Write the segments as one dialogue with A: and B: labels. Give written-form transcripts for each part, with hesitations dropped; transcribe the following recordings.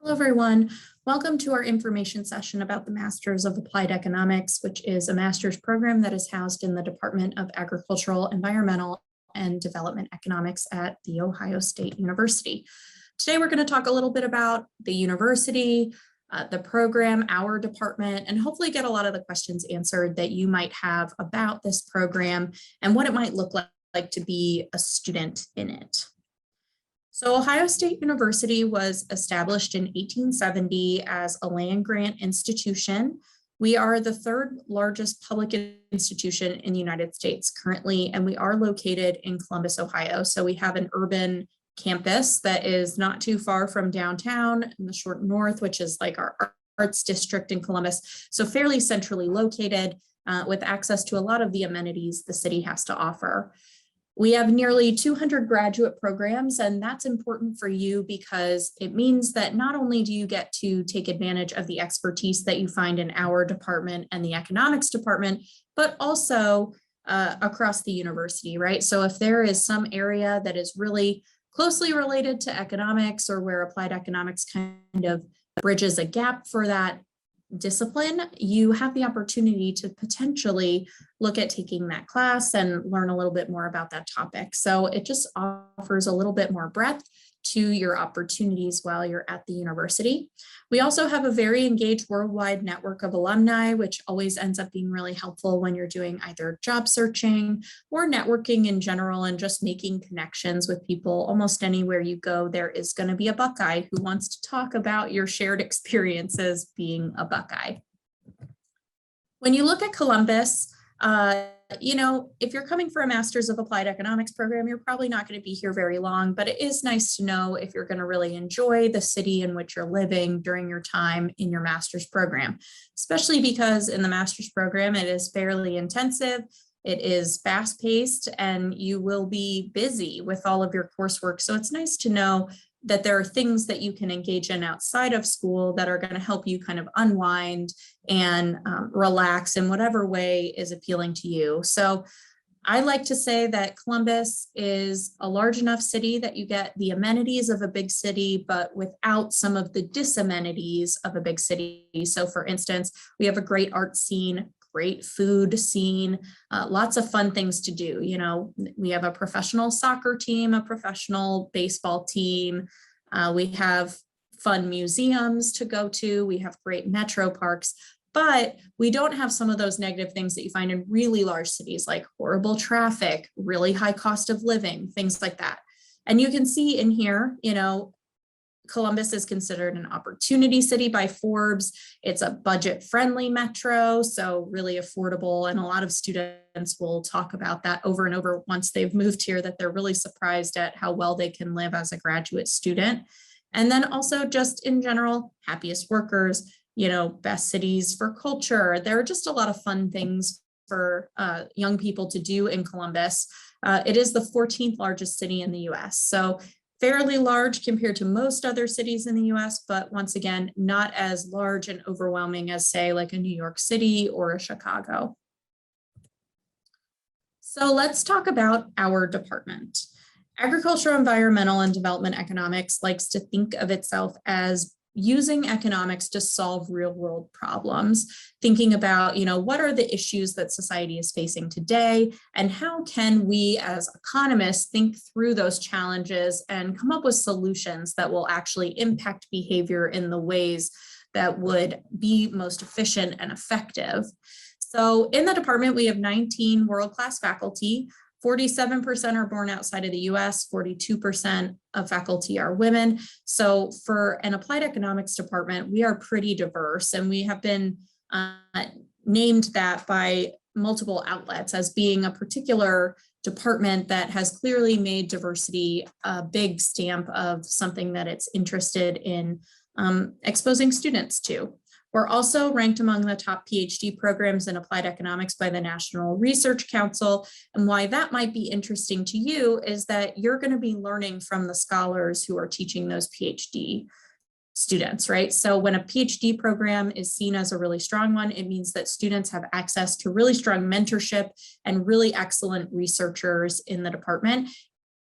A: Hello, everyone. Welcome to our information session about the Masters of Applied Economics, which is a master's program that is housed in the Department of Agricultural, Environmental, and Development Economics at The Ohio State University. Today, we're going to talk a little bit about the university, the program, our department, and hopefully get a lot of the questions answered that you might have about this program and what it might look like to be a student in it. So Ohio State University was established in 1870 as a land-grant institution. We are the third largest public institution in the United States currently, and we are located in Columbus, Ohio. So we have an urban campus that is not too far from downtown in the short north, which is like our arts district in Columbus. So fairly centrally located with access to a lot of the amenities the city has to offer. We have nearly 200 graduate programs, and that's important for you because it means that not only do you get to take advantage of the expertise that you find in our department and the economics department, but also across the university, right? So if there is some area that is really closely related to economics or where applied economics kind of bridges a gap for that discipline, you have the opportunity to potentially look at taking that class and learn a little bit more about that topic. So it just offers a little bit more breadth to your opportunities while you're at the university. We also have a very engaged worldwide network of alumni, which always ends up being really helpful when you're doing either job searching or networking in general and just making connections with people. Almost anywhere you go, there is going to be a Buckeye who wants to talk about your shared experiences being a Buckeye. When you look at Columbus, if you're coming for a Master's of Applied Economics program, you're probably not going to be here very long, but it is nice to know if you're going to really enjoy the city in which you're living during your time in your master's program, especially because in the master's program, it is fairly intensive. It is fast-paced and you will be busy with all of your coursework. So it's nice to know that there are things that you can engage in outside of school that are going to help you kind of unwind and relax in whatever way is appealing to you. So I like to say that Columbus is a large enough city that you get the amenities of a big city, but without some of the disamenities of a big city. So for instance, we have a great art scene, great food scene, lots of fun things to do. You know, we have a professional soccer team, a professional baseball team. We have fun museums to go to. We have great metro parks, but we don't have some of those negative things that you find in really large cities like horrible traffic, really high cost of living, things like that. And you can see in here, Columbus is considered an opportunity city by Forbes. It's a budget-friendly metro, so really affordable. And a lot of students will talk about that over and over once they've moved here, that they're really surprised at how well they can live as a graduate student. And then also just in general, happiest workers, best cities for culture. There are just a lot of fun things for young people to do in Columbus. It is the 14th largest city in the US. So fairly large compared to most other cities in the US, but once again, not as large and overwhelming as say like a New York City or a Chicago. So let's talk about our department. Agricultural, Environmental, and Development Economics likes to think of itself as using economics to solve real world problems, thinking about, what are the issues that society is facing today, and how can we as economists think through those challenges and come up with solutions that will actually impact behavior in the ways that would be most efficient and effective. So in the department, we have 19 world-class faculty. 47% are born outside of the US, 42% of faculty are women. So for an applied economics department, we are pretty diverse, and we have been named that by multiple outlets as being a particular department that has clearly made diversity a big stamp of something that it's interested in exposing students to. We're also ranked among the top PhD programs in applied economics by the National Research Council. And why that might be interesting to you is that you're going to be learning from the scholars who are teaching those PhD students, right? So when a PhD program is seen as a really strong one, it means that students have access to really strong mentorship and really excellent researchers in the department.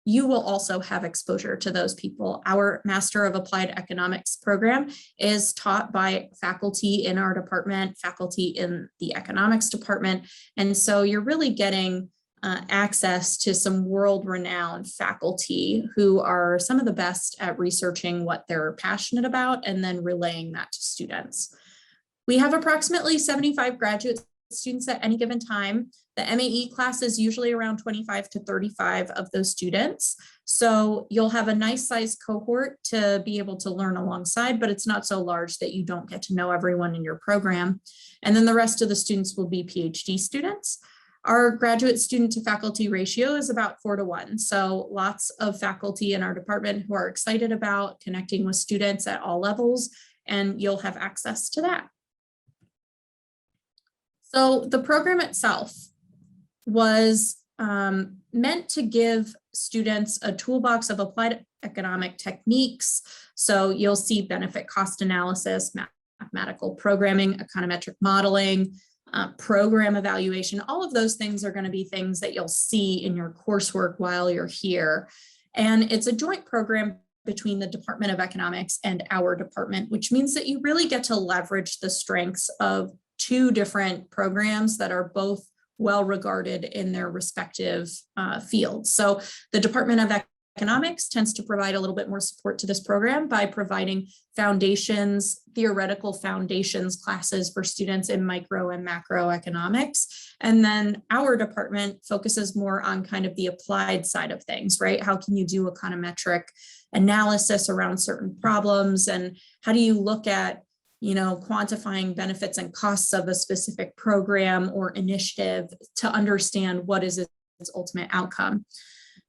A: you will also have exposure to those people. Our Master of Applied Economics program is taught by faculty in our department, faculty in the economics department. And so you're really getting access to some world-renowned faculty who are some of the best at researching what they're passionate about and then relaying that to students. We have approximately 75 graduate students at any given time. The MAE class is usually around 25 to 35 of those students. So you'll have a nice sized cohort to be able to learn alongside, but it's not so large that you don't get to know everyone in your program. And then the rest of the students will be PhD students. Our graduate student to faculty ratio is about 4 to 1. So lots of faculty in our department who are excited about connecting with students at all levels, and you'll have access to that. So the program itself was meant to give students a toolbox of applied economic techniques. So you'll see benefit cost analysis, mathematical programming, econometric modeling, program evaluation. All of those things are going to be things that you'll see in your coursework while you're here. And it's a joint program between the Department of Economics and our department, which means that you really get to leverage the strengths of 2 different programs that are both well regarded in their respective fields. So the Department of Economics tends to provide a little bit more support to this program by providing foundations, theoretical foundations classes for students in micro and macroeconomics. And then our department focuses more on kind of the applied side of things, right? How can you do econometric analysis around certain problems? And how do you look at quantifying benefits and costs of a specific program or initiative to understand what is its ultimate outcome.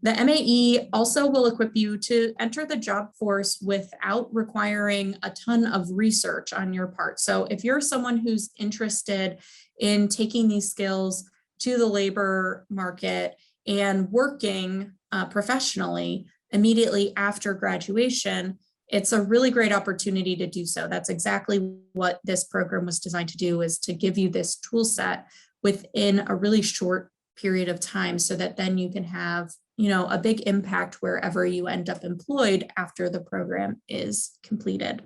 A: The MAE also will equip you to enter the job force without requiring a ton of research on your part. So if you're someone who's interested in taking these skills to the labor market and working professionally immediately after graduation, it's a really great opportunity to do so. That's exactly what this program was designed to do, is to give you this tool set within a really short period of time so that then you can have, a big impact wherever you end up employed after the program is completed.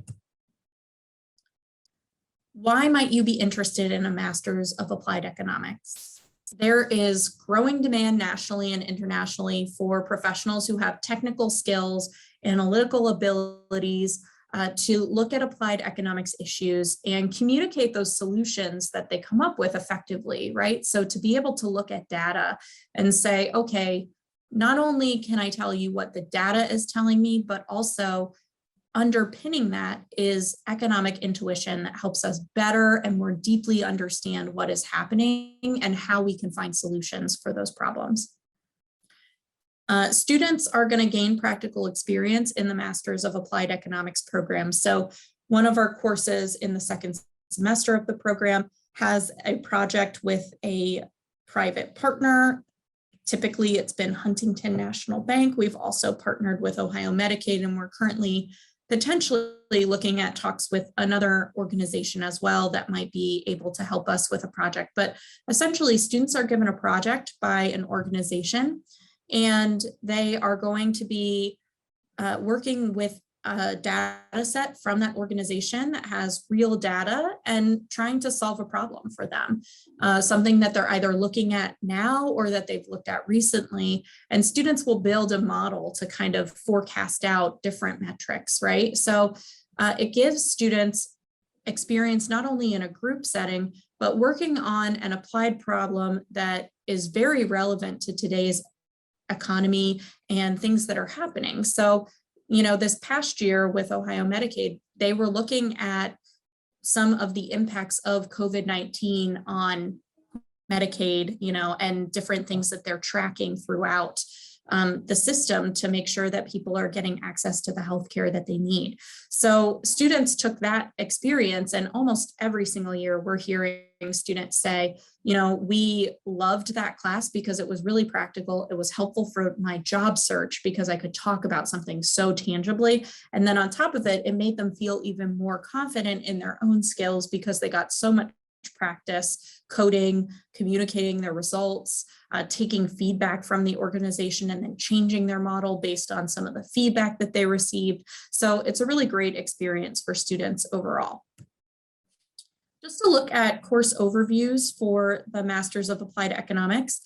A: Why might you be interested in a Master's of Applied Economics? There is growing demand nationally and internationally for professionals who have technical skills, analytical abilities to look at applied economics issues and communicate those solutions that they come up with effectively, right? So to be able to look at data and say, okay, not only can I tell you what the data is telling me, but also underpinning that is economic intuition that helps us better and more deeply understand what is happening and how we can find solutions for those problems. Students are going to gain practical experience in the Masters of Applied Economics program. So one of our courses in the second semester of the program has a project with a private partner. Typically, it's been Huntington National Bank. We've also partnered with Ohio Medicaid, and we're currently potentially looking at talks with another organization as well that might be able to help us with a project. But essentially, students are given a project by an organization, and they are going to be working with a data set from that organization that has real data and trying to solve a problem for them, something that they're either looking at now or that they've looked at recently. And students will build a model to kind of forecast out different metrics, right? So it gives students experience not only in a group setting, but working on an applied problem that is very relevant to today's economy and things that are happening. So, this past year with Ohio Medicaid, they were looking at some of the impacts of COVID-19 on Medicaid, and different things that they're tracking throughout the system to make sure that people are getting access to the healthcare that they need. So students took that experience, and almost every single year we're hearing students say, we loved that class because it was really practical. It was helpful for my job search because I could talk about something so tangibly. And then on top of it, it made them feel even more confident in their own skills because they got so much practice, coding, communicating their results, taking feedback from the organization and then changing their model based on some of the feedback that they received. So it's a really great experience for students overall. Just to look at course overviews for the Masters of Applied Economics.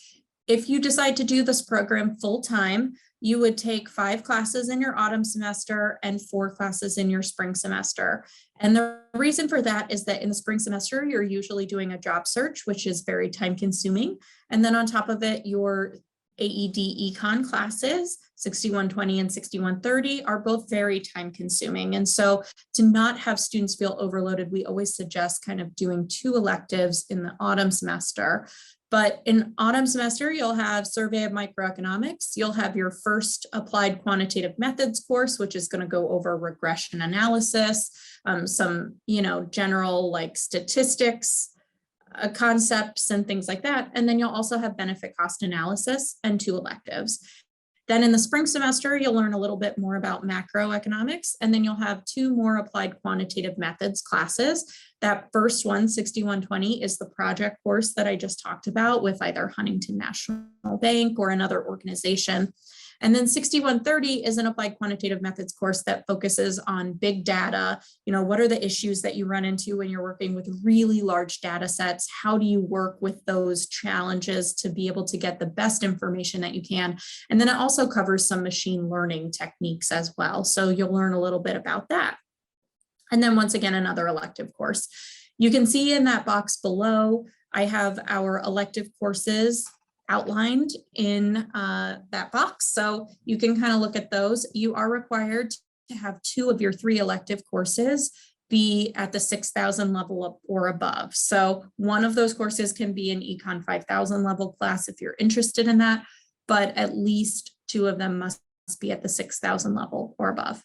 A: If you decide to do this program full-time, you would take 5 classes in your autumn semester and 4 classes in your spring semester. And the reason for that is that in the spring semester, you're usually doing a job search, which is very time consuming. And then on top of it, your AEDE econ classes, 6120 and 6130, are both very time consuming. And so to not have students feel overloaded, we always suggest kind of doing 2 electives in the autumn semester. But in autumn semester, you'll have Survey of Microeconomics. You'll have your first Applied Quantitative Methods course, which is going to go over regression analysis, some, general like statistics, concepts and things like that. And then you'll also have benefit cost analysis and 2 electives. Then in the spring semester, you'll learn a little bit more about macroeconomics, and then you'll have 2 more applied quantitative methods classes. That first one, 6120, is the project course that I just talked about with either Huntington National Bank or another organization. And then 6130 is an applied quantitative methods course that focuses on big data. What are the issues that you run into when you're working with really large data sets? How do you work with those challenges to be able to get the best information that you can? And then it also covers some machine learning techniques as well. So you'll learn a little bit about that. And then once again, another elective course. You can see in that box below, I have our elective courses outlined in that box. So you can kind of look at those. You are required to have 2 of your 3 elective courses be at the 6,000 level or above. So one of those courses can be an Econ 5,000 level class if you're interested in that, but at least 2 of them must be at the 6,000 level or above.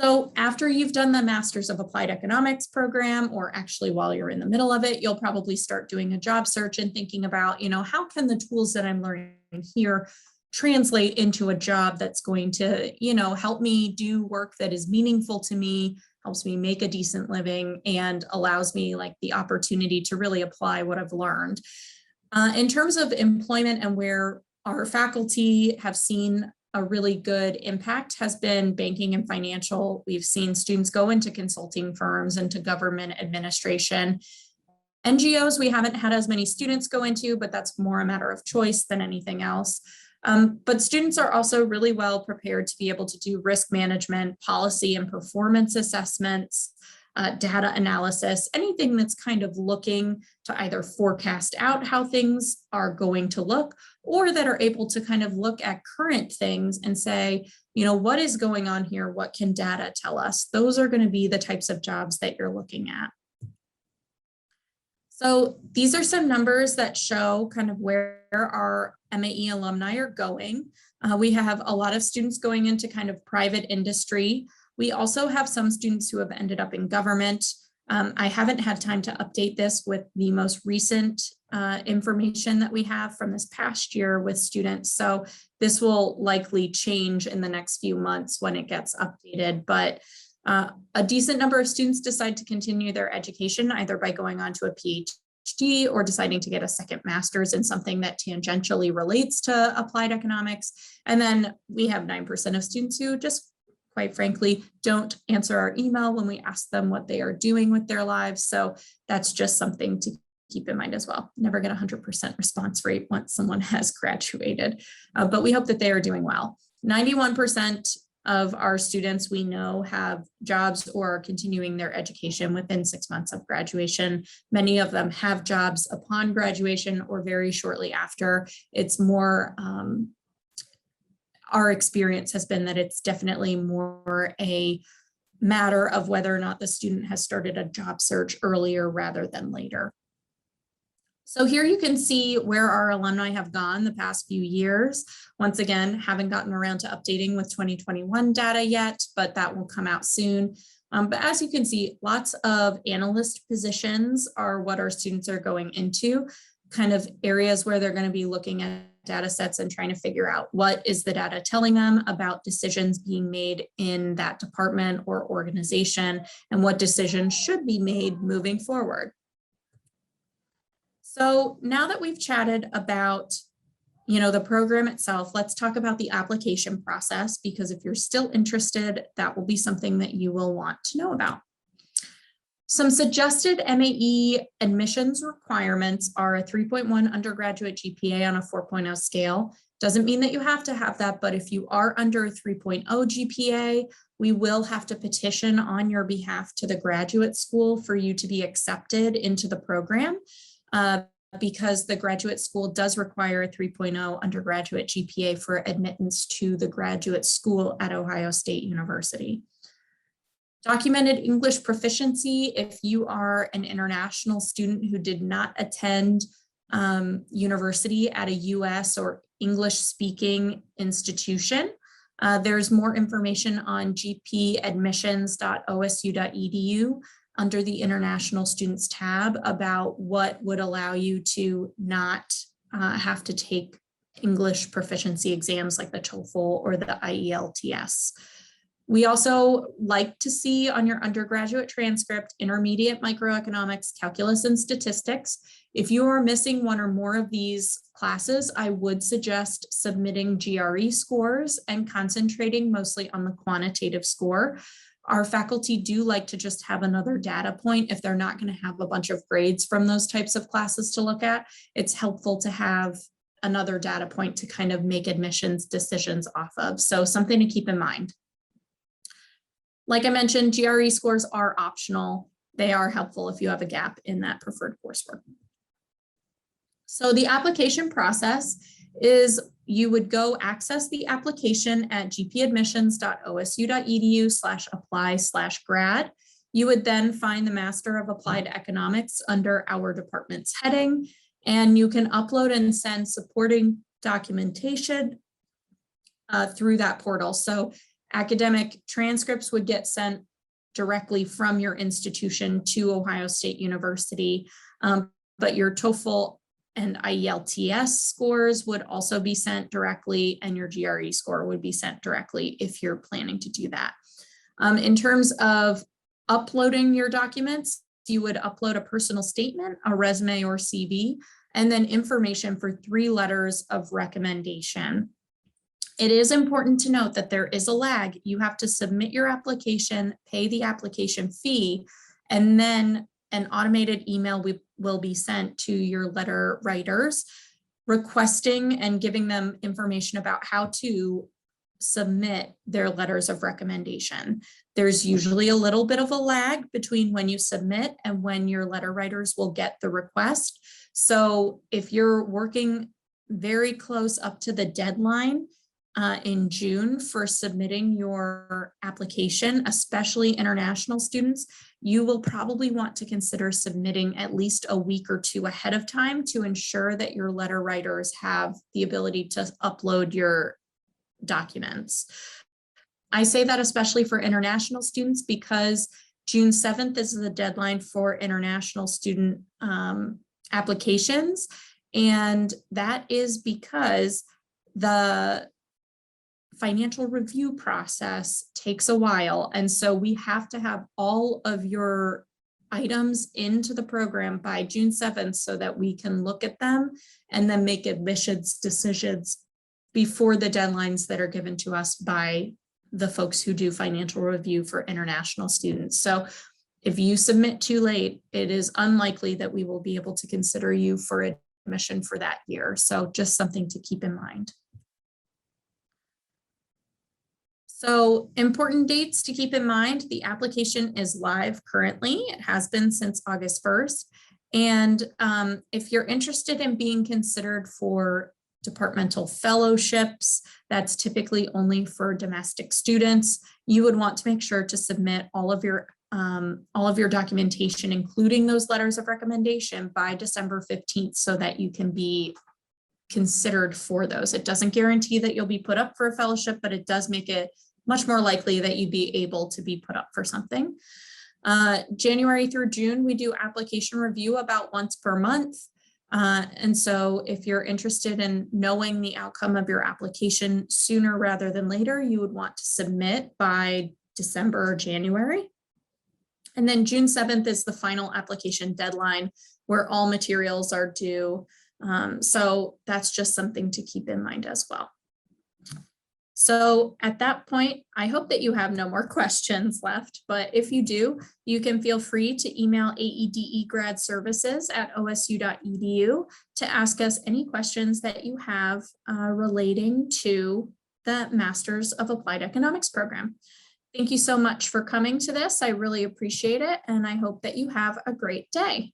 A: So after you've done the Masters of Applied Economics program, or actually while you're in the middle of it, you'll probably start doing a job search and thinking about, how can the tools that I'm learning here translate into a job that's going to, help me do work that is meaningful to me, helps me make a decent living, and allows me like the opportunity to really apply what I've learned. In terms of employment and where our faculty have seen a really good impact has been banking and financial. We've seen students go into consulting firms, into government administration. NGOs, we haven't had as many students go into, but that's more a matter of choice than anything else. But students are also really well prepared to be able to do risk management, policy and performance assessments, data analysis, anything that's kind of looking to either forecast out how things are going to look, or that are able to kind of look at current things and say, what is going on here? What can data tell us? Those are going to be the types of jobs that you're looking at. So these are some numbers that show kind of where our MAE alumni are going. We have a lot of students going into kind of private industry. We also have some students who have ended up in government. I haven't had time to update this with the most recent information that we have from this past year with students. So this will likely change in the next few months when it gets updated. But a decent number of students decide to continue their education either by going on to a PhD or deciding to get a second master's in something that tangentially relates to applied economics. And then we have 9% of students who just, quite frankly, don't answer our email when we ask them what they are doing with their lives. So that's just something to keep in mind as well. Never get 100% response rate once someone has graduated, but we hope that they are doing well. 91% of our students we know have jobs or are continuing their education within 6 months of graduation. Many of them have jobs upon graduation or very shortly after. It's more, our experience has been that it's definitely more a matter of whether or not the student has started a job search earlier rather than later. So here you can see where our alumni have gone the past few years. Once again, haven't gotten around to updating with 2021 data yet, but that will come out soon. But as you can see, lots of analyst positions are what our students are going into, kind of areas where they're going to be looking at data sets and trying to figure out what is the data telling them about decisions being made in that department or organization, and what decisions should be made moving forward. So now that we've chatted about the program itself, let's talk about the application process, because if you're still interested, that will be something that you will want to know about. Some suggested MAE admissions requirements are a 3.1 undergraduate GPA on a 4.0 scale. Doesn't mean that you have to have that, but if you are under a 3.0 GPA, we will have to petition on your behalf to the graduate school for you to be accepted into the program. Because the graduate school does require a 3.0 undergraduate GPA for admittance to the graduate school at Ohio State University. Documented English proficiency, if you are an international student who did not attend university at a US or English speaking institution, there's more information on gpadmissions.osu.edu under the International Students tab about what would allow you to not have to take English proficiency exams like the TOEFL or the IELTS. We also like to see on your undergraduate transcript, intermediate microeconomics, calculus, and statistics. If you are missing one or more of these classes, I would suggest submitting GRE scores and concentrating mostly on the quantitative score. Our faculty do like to just have another data point if they're not going to have a bunch of grades from those types of classes to look at. It's helpful to have another data point to kind of make admissions decisions off of. So something to keep in mind. Like I mentioned, GRE scores are optional. They are helpful if you have a gap in that preferred coursework. So the application process is you would go access the application at gpadmissions.osu.edu/apply/grad. You would then find the Master of Applied Economics under our department's heading, and you can upload and send supporting documentation through that portal. So academic transcripts would get sent directly from your institution to Ohio State University, but your TOEFL and IELTS scores would also be sent directly, and your GRE score would be sent directly if you're planning to do that. In terms of uploading your documents, you would upload a personal statement, a resume or CV, and then information for 3 letters of recommendation. It is important to note that there is a lag. You have to submit your application, pay the application fee, and then an automated email will be sent to your letter writers requesting and giving them information about how to submit their letters of recommendation. There's usually a little bit of a lag between when you submit and when your letter writers will get the request. So if you're working very close up to the deadline in June for submitting your application, especially international students, you will probably want to consider submitting at least a week or 2 ahead of time to ensure that your letter writers have the ability to upload your documents. I say that especially for international students because June 7th is the deadline for international student applications. And that is because the financial review process takes a while. And so we have to have all of your items into the program by June 7th so that we can look at them and then make admissions decisions before the deadlines that are given to us by the folks who do financial review for international students. So if you submit too late, it is unlikely that we will be able to consider you for admission for that year. So just something to keep in mind. So important dates to keep in mind, the application is live currently. It has been since August 1st. And if you're interested in being considered for departmental fellowships, that's typically only for domestic students, you would want to make sure to submit all of your documentation, including those letters of recommendation, by December 15th so that you can be considered for those. It doesn't guarantee that you'll be put up for a fellowship, but it does make it much more likely that you'd be able to be put up for something. January through June, we do application review about once per month. And so if you're interested in knowing the outcome of your application sooner rather than later, you would want to submit by December or January. And then June 7th is the final application deadline where all materials are due. So that's just something to keep in mind as well. So at that point, I hope that you have no more questions left, but if you do, you can feel free to email AEDE grad services at osu.edu to ask us any questions that you have relating to the Masters of Applied Economics program. Thank you so much for coming to this. I really appreciate it, and I hope that you have a great day.